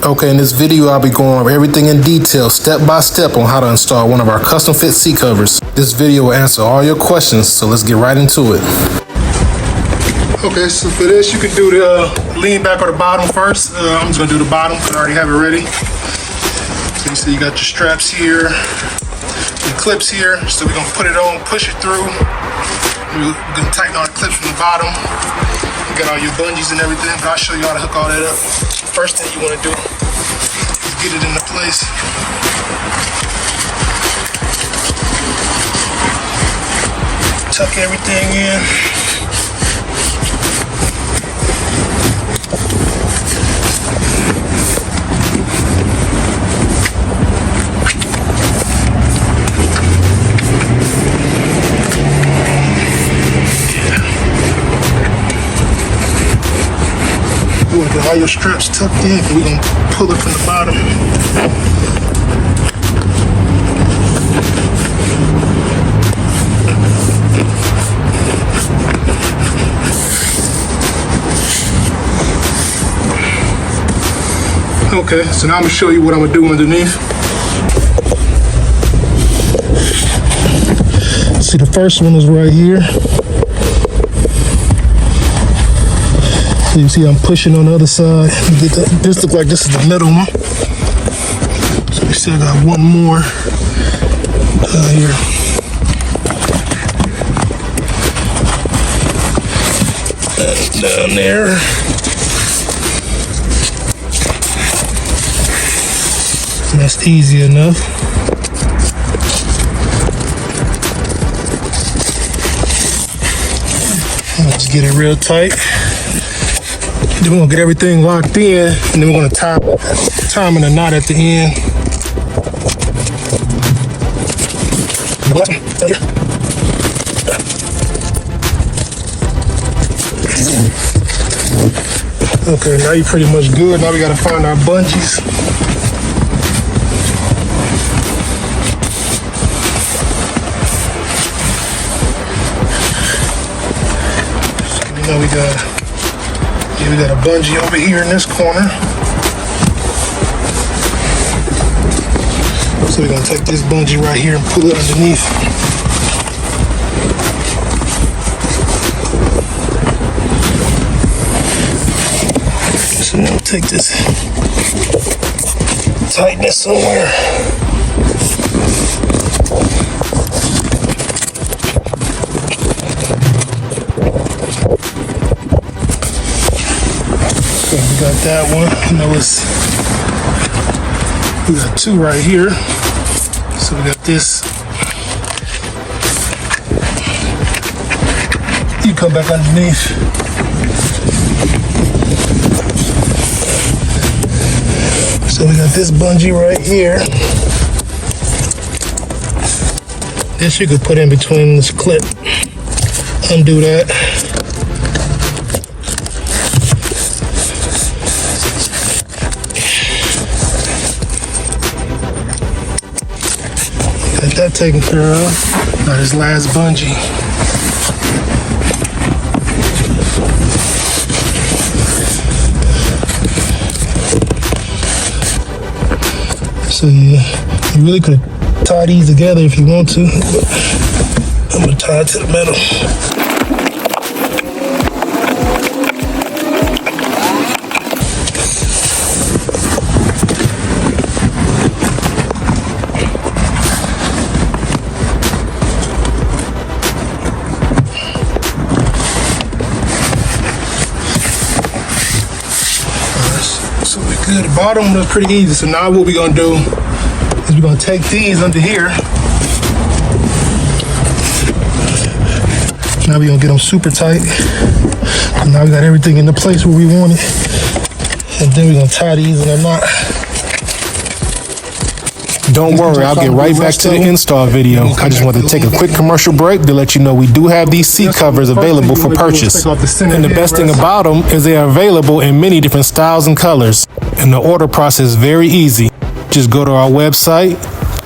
Okay, in this video I'll be going over everything in detail, step by step, on how to install one of our custom fit seat covers. This video will answer all your questions, so let's get right into it. Okay, so for this you can do the lean back or the bottom first. I'm just gonna do the bottom because I already have it ready. So you see you got your straps here, your clips here. So we're gonna put it on, push it through. We're gonna tighten all the clips from the bottom. You got all your bungees and everything, but I'll show you how to hook all that up. First thing you wanna do is get it into place. Tuck everything in. You want to get all your straps tucked in, and we're going to pull it from the bottom. Okay, so now I'm going to show you what I'm going to do underneath. See, the first one is right here. So you see I'm pushing on the other side. This looks like this is the middle one. So we still got one more here. That's down there. And that's easy enough. I'll just get it real tight. Then we're gonna get everything locked in, and then we're gonna tie them in a knot at the end. Okay, now you're pretty much good. Now we gotta find our bungees. So you know we got a bungee over here in this corner. So we're gonna take this bungee right here and pull it underneath. So now we'll take this, tighten this somewhere. We got that one. We got two right here. So we got this. You come back underneath. So we got this bungee right here. This you could put in between this clip. Undo that. Got that taken care of. Now this last bungee. So yeah, you really could tie these together if you want to. I'm gonna tie it to the middle. So we're good. The bottom was pretty easy. So now what we're gonna do is we're gonna take these under here. Now we're gonna get them super tight. And now we got everything in the place where we want it. And then we're gonna tie these in a knot. Don't worry, I'll get right back to the install video. I just wanted to take a quick commercial break to let you know we do have these seat covers available for purchase. And the best thing about them is they are available in many different styles and colors. And the order process is very easy. Just go to our website,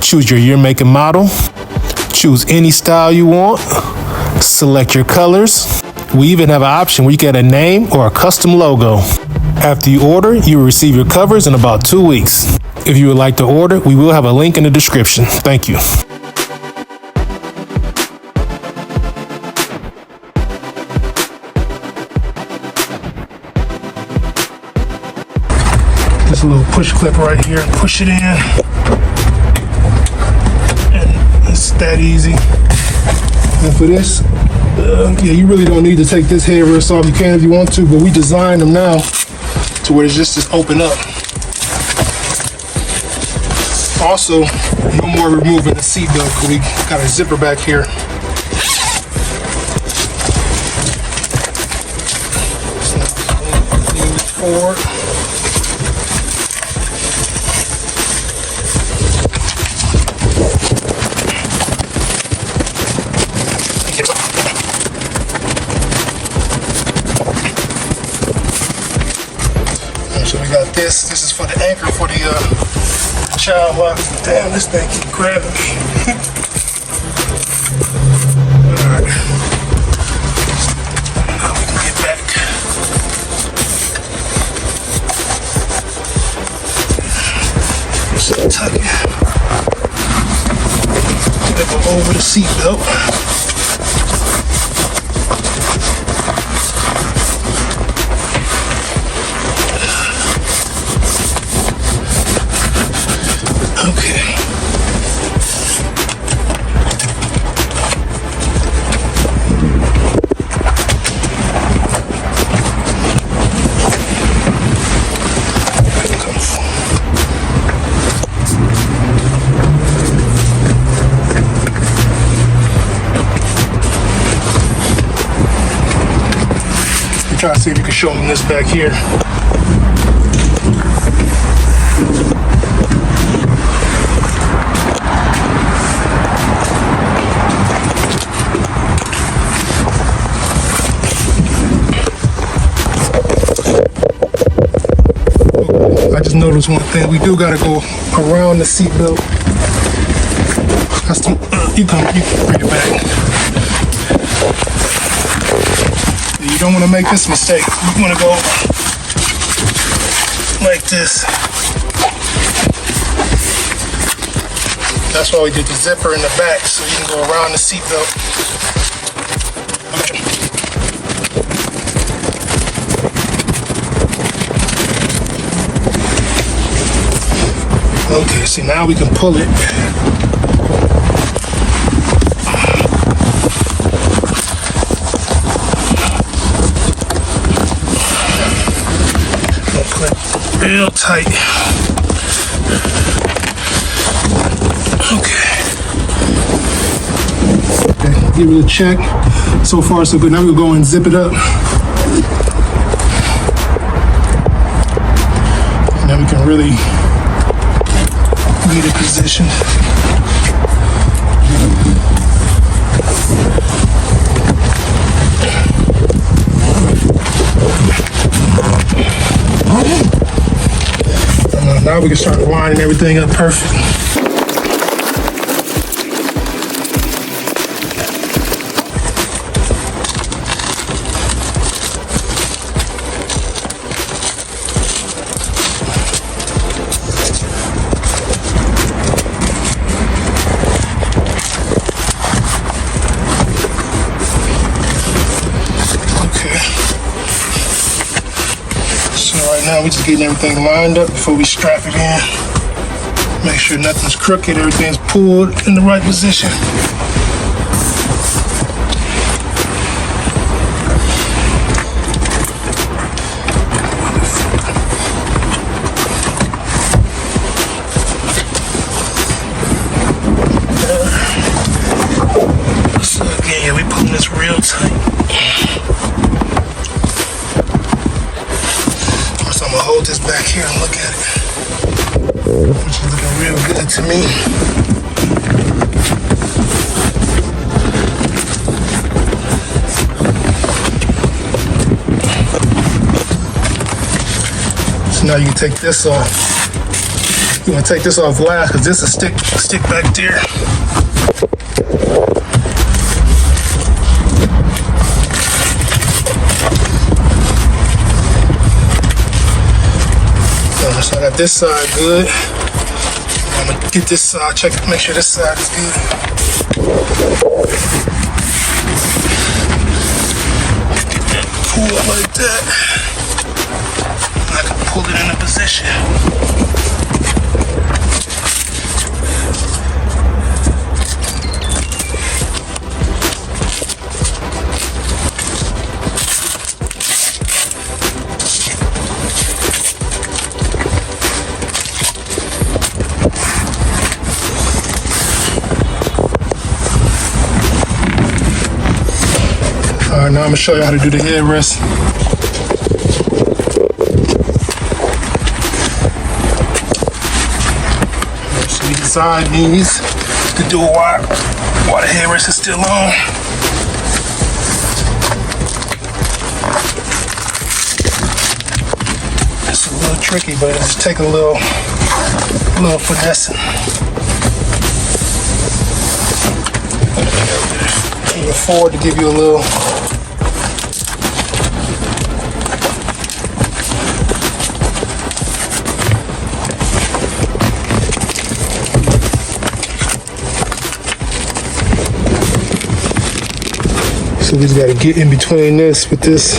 choose your year, make, and model, choose any style you want, select your colors. We even have an option where you get a name or a custom logo. After you order, you will receive your covers in about 2 weeks. If you would like to order, we will have a link in the description. Thank you. This little push clip right here, push it in, and it's that easy. And for this, yeah, you really don't need to take this headrest off. You can if you want to, but we designed them now to where it's just open up. Also, no more removing the seatbelt because we got a zipper back here. So lean it forward. So we got this. This is for the anchor for the child lock. Damn, this thing keep grabbing me. Alright. Now we can get back. So tuck it. Flip over the seatbelt. Okay. Try to see if you can show them this back here. I just noticed one thing. We do gotta go around the seatbelt. You can bring it back. You don't want to make this mistake. You want to go like this. That's why we did the zipper in the back, so you can go around the seatbelt. Okay, see now we can pull it. Real tight. Okay, give it a check. So far so good. Now we'll go and zip it up. And then we can really get it positioned. Now we can start lining everything up perfect. Now we're just getting everything lined up before we strap it in. Make sure nothing's crooked, everything's pulled in the right position. So again, yeah, we putting this real tight. I'm gonna hold this back here and look at it, which is looking real good to me. So now you can take this off. You want to take this off last because this is stick back there. got this side good. I'm gonna get this side, check, make sure this side is good. Pull it like that. I can pull it into position. Alright, now I'm gonna show you how to do the headrest. So we design these to do it while the headrest is still on. It's a little tricky, but it's taking a little finessing. Moving forward to give you a little so we just got to get in between this with this.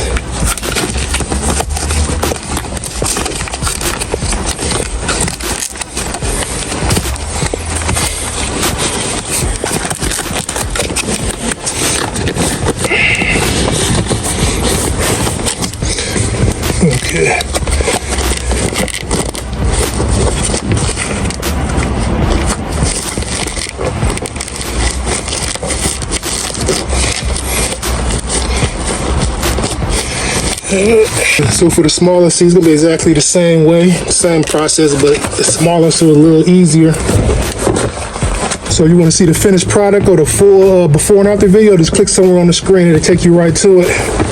Okay. So for the smaller seats, it's gonna be exactly the same way, same process, but the smaller, so a little easier. So you want to see the finished product or the full before and after video, just click somewhere on the screen and it'll take you right to it.